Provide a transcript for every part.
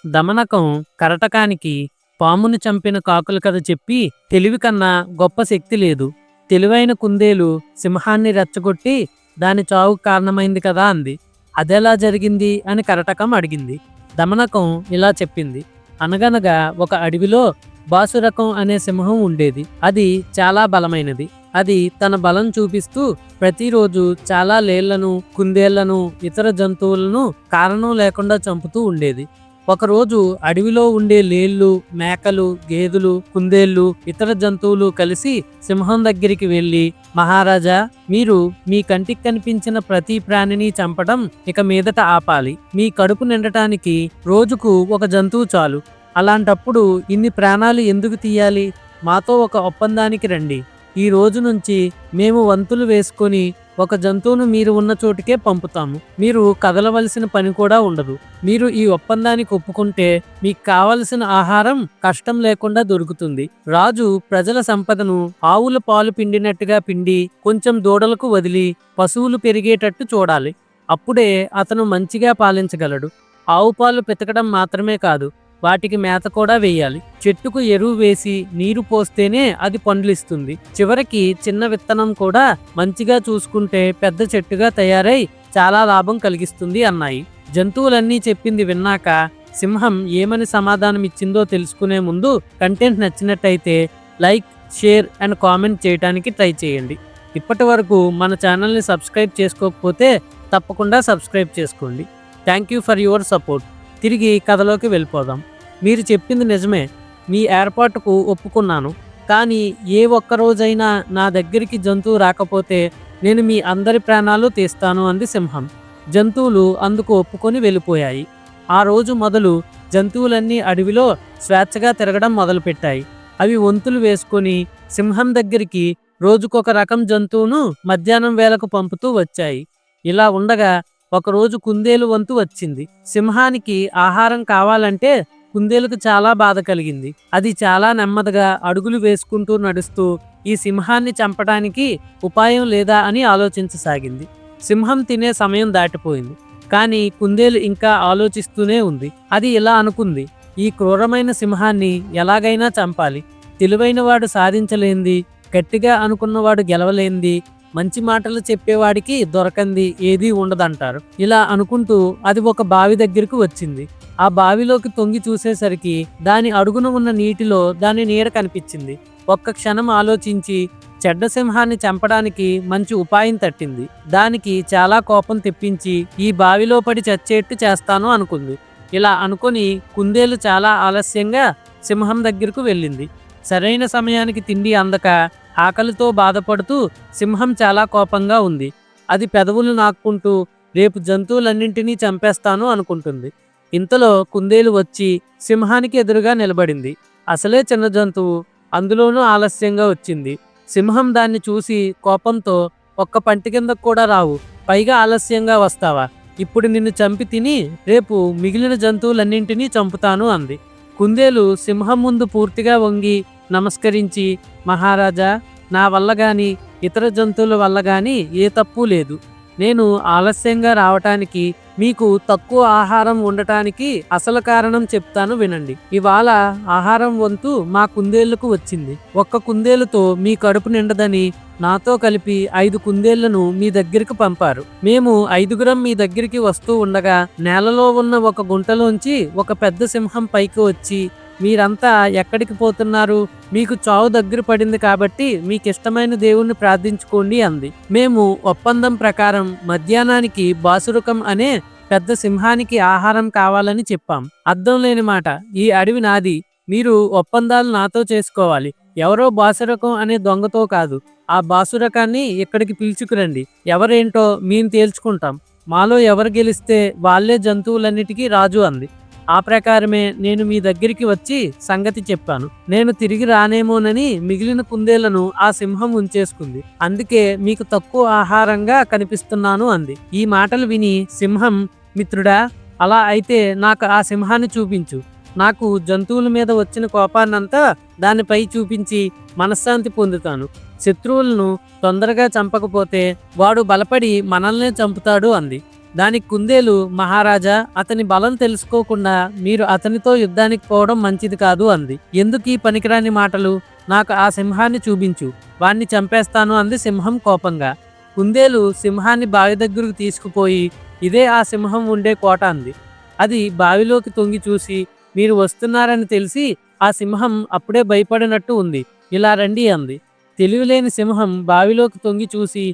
దమనకం కరటకానికి పాముని చంపిన కాకుల కథ చెప్పి తెలివి కన్నా గొప్ప శక్తి లేదు. తెలివైన కుందేలు సింహాన్ని రెచ్చగొట్టి దాని చావుకు కారణమైంది కదా అంది. అదెలా జరిగింది అని కరటకం అడిగింది. దమనకం ఇలా చెప్పింది. అనగనగా ఒక అడవిలో బాసురకం అనే సింహం ఉండేది. అది చాలా బలమైనది. అది తన బలం చూపిస్తూ ప్రతిరోజు చాలా లేళ్లను, కుందేళ్లను, ఇతర జంతువులను కారణం లేకుండా చంపుతూ ఉండేది. ఒకరోజు అడవిలో ఉండే లేళ్లు, మేకలు, గేదెలు, కుందేళ్లు, ఇతర జంతువులు కలిసి సింహం దగ్గరికి వెళ్ళి, మహారాజా, మీరు మీ కంటికి కనిపించిన ప్రతి ప్రాణిని చంపడం ఇక మీదట ఆపాలి. మీ కడుపు నిండటానికి రోజుకు ఒక జంతువు చాలు. అలాంటప్పుడు ఇన్ని ప్రాణాలు ఎందుకు తీయాలి? మాతో ఒక ఒప్పందానికి రండి. ఈ రోజు నుంచి మేము వంతులు వేసుకొని ఒక జంతువును మీరు ఉన్న చోటుకే పంపుతాము. మీరు కదలవలసిన పని కూడా ఉండదు. మీరు ఈ ఒప్పందానికి ఒప్పుకుంటే మీకు కావలసిన ఆహారం కష్టం లేకుండా దొరుకుతుంది. రాజు ప్రజల సంపదను ఆవుల పాలు పిండినట్టుగా పిండి కొంచెం దూడలకు వదిలి పశువులు పెరిగేటట్టు చూడాలి. అప్పుడే అతను మంచిగా పాలించగలడు. ఆవు పాలు పితకడం మాత్రమే కాదు, వాటికి మేత కూడా వేయాలి. చెట్టుకు ఎరువు వేసి నీరు పోస్తేనే అది పండ్లిస్తుంది. చివరికి చిన్న విత్తనం కూడా మంచిగా చూసుకుంటే పెద్ద చెట్టుగా తయారై చాలా లాభం కలిగిస్తుంది అన్నాయి. జంతువులన్నీ చెప్పింది విన్నాక సింహం ఏమని సమాధానం ఇచ్చిందో తెలుసుకునే ముందు కంటెంట్ నచ్చినట్టయితే లైక్, షేర్ అండ్ కామెంట్ చేయడానికి ట్రై చేయండి. ఇప్పటి వరకు మన ఛానల్ని సబ్స్క్రైబ్ చేసుకోకపోతే తప్పకుండా సబ్స్క్రైబ్ చేసుకోండి. Thank you for your support. తిరిగి కథలోకి వెళ్ళిపోదాం. మీరు చెప్పింది నిజమే. మీ ఏర్పాటుకు ఒప్పుకున్నాను. కానీ ఏ ఒక్కరోజైనా నా దగ్గరికి జంతువు రాకపోతే నేను మీ అందరి ప్రాణాలు తీస్తాను అంది సింహం. జంతువులు అందుకు ఒప్పుకొని వెళ్ళిపోయాయి. ఆ రోజు మొదలు జంతువులన్నీ అడవిలో స్వేచ్ఛగా తిరగడం మొదలుపెట్టాయి. అవి వంతులు వేసుకొని సింహం దగ్గరికి రోజుకొక రకం జంతువును మధ్యాహ్నం వేళకు పంపుతూ వచ్చాయి. ఇలా ఉండగా ఒకరోజు కుందేలు వంతు వచ్చింది. సింహానికి ఆహారం కావాలంటే కుందేలుకు చాలా బాధ కలిగింది. అది చాలా నెమ్మదిగా అడుగులు వేసుకుంటూ నడుస్తూ ఈ సింహాన్ని చంపడానికి ఉపాయం లేదా అని ఆలోచించసాగింది. సింహం తినే సమయం దాటిపోయింది. కానీ కుందేలు ఇంకా ఆలోచిస్తూనే ఉంది. అది ఇలా అనుకుంది, ఈ క్రూరమైన సింహాన్ని ఎలాగైనా చంపాలి. తెలివైనవాడు సాధించలేంది, గట్టిగా అనుకున్నవాడు గెలవలేంది, మంచి మాటలు చెప్పేవాడికి దొరకంది ఏదీ ఉండదంటారు. ఇలా అనుకుంటూ అది ఒక బావి దగ్గరకు వచ్చింది. ఆ బావిలోకి తొంగి చూసేసరికి దాని అడుగున ఉన్న నీటిలో దాని నీడ కనిపించింది. ఒక్క క్షణం ఆలోచించి చెడ్డ సింహాన్ని చంపడానికి మంచి ఉపాయం తట్టింది. దానికి చాలా కోపం తెప్పించి ఈ బావిలో పడి చచ్చేట్టు చేస్తాను అనుకుంది. ఇలా అనుకొని కుందేలు చాలా ఆలస్యంగా సింహం దగ్గరకు వెళ్ళింది. సరైన సమయానికి తిండి అందక ఆకలితో బాధపడుతూ సింహం చాలా కోపంగా ఉంది. అది పెదవులు నాక్కుంటూ రేపు జంతువులన్నింటినీ చంపేస్తాను అనుకుంటుంది. ఇంతలో కుందేలు వచ్చి సింహానికి ఎదురుగా నిలబడింది. అసలే చిన్న జంతువు, అందులోనూ ఆలస్యంగా వచ్చింది. సింహం దాన్ని చూసి కోపంతో, ఒక్క పంటి కిందకు కూడా రావు, పైగా ఆలస్యంగా వస్తావా? ఇప్పుడు నిన్ను చంపి తిని రేపు మిగిలిన జంతువులన్నింటినీ చంపుతాను అంది. కుందేలు సింహం ముందు పూర్తిగా వంగి నమస్కరించి, మహారాజా, నా వల్ల గాని ఇతర జంతువుల వల్ల గాని ఏ తప్పు లేదు. నేను ఆలస్యంగా రావటానికి, మీకు తక్కువ ఆహారం ఉండటానికి అసలు కారణం చెప్తాను వినండి. ఇవాళ ఆహారం వంతు మా కుందేళ్లకు వచ్చింది. ఒక్క కుందేలుతో మీ కడుపు నిండదని నాతో కలిపి 5 కుందేళ్లను మీ దగ్గరికి పంపారు. మేము 5గురం మీ దగ్గరికి వస్తూ ఉండగా నేలలో ఉన్న ఒక గుంటలోంచి ఒక పెద్ద సింహం పైకి వచ్చి, మీరంతా ఎక్కడికి పోతున్నారు? మీకు చావు దగ్గర పడింది కాబట్టి మీకిష్టమైన దేవుణ్ణి ప్రార్థించుకోండి అంది. మేము ఒప్పందం ప్రకారం మధ్యాహ్నానికి బాసురకం అనే పెద్ద సింహానికి ఆహారం కావాలని చెప్పాం. అర్థం లేని మాట. ఈ అడవి నాది. మీరు ఒప్పందాలు నాతో చేసుకోవాలి. ఎవరో బాసురకం అనే దొంగతో కాదు. ఆ బాసురకాన్ని ఇక్కడికి పిలుచుకురండి. ఎవరేంటో మేము తేల్చుకుంటాం. మాలో ఎవరు గెలిస్తే వాళ్లే జంతువులన్నిటికీ రాజు అంది. ఆ ప్రకారమే నేను మీ దగ్గరికి వచ్చి సంగతి చెప్పాను. నేను తిరిగి రానేమోనని మిగిలిన కుందేళ్లను ఆ సింహం ఉంచేసుకుంది. అందుకే మీకు తక్కువ ఆహారంగా కనిపిస్తున్నాను అంది. ఈ మాటలు విని సింహం, మిత్రుడా, అలా అయితే నాకు ఆ సింహాన్ని చూపించు. నాకు జంతువుల మీద వచ్చిన కోపాన్నంతా దానిపై చూపించి మనశ్శాంతి పొందుతాను. శత్రువులను తొందరగా చంపకపోతే వాడు బలపడి మనల్నే చంపుతాడు అంది. దానికి కుందేలు, మహారాజా, అతని బలం తెలుసుకోకుండా మీరు అతనితో యుద్ధానికి పోవడం మంచిది కాదు అంది. ఎందుకీ పనికిరాని మాటలు, నాకు ఆ సింహాన్ని చూపించు, వాణ్ణి చంపేస్తాను అంది సింహం కోపంగా. కుందేలు సింహాన్ని బావి దగ్గరకు తీసుకుపోయి ఇదే ఆ సింహం ఉండే కోట అంది. అది బావిలోకి తొంగి చూసి మీరు వస్తున్నారని తెలిసి ఆ సింహం అప్పుడే భయపడినట్టు ఉంది, ఇలా రండి అంది. తెలివిలేని సింహం బావిలోకి తొంగి చూసి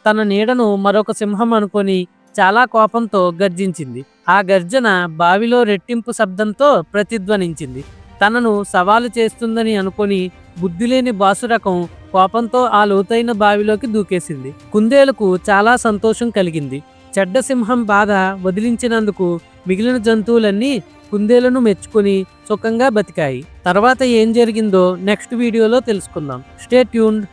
తన నీడను మరొక సింహం అనుకొని చాలా కోపంతో గర్జించింది. ఆ గర్జన బావిలో రెట్టింపు శబ్దంతో ప్రతిధ్వనించింది. తనను సవాలు చేస్తుందని అనుకొని బుద్ధిలేని బాసురకం కోపంతో ఆ లోతైన బావిలోకి దూకేసింది. కుందేలుకు చాలా సంతోషం కలిగింది. చెడ్డ సింహం బాధ వదిలించినందుకు మిగిలిన జంతువులన్నీ కుందేలును మెచ్చుకుని సుఖంగా బతికాయి. తర్వాత ఏం జరిగిందో నెక్స్ట్ వీడియోలో తెలుసుకుందాం. Stay tuned.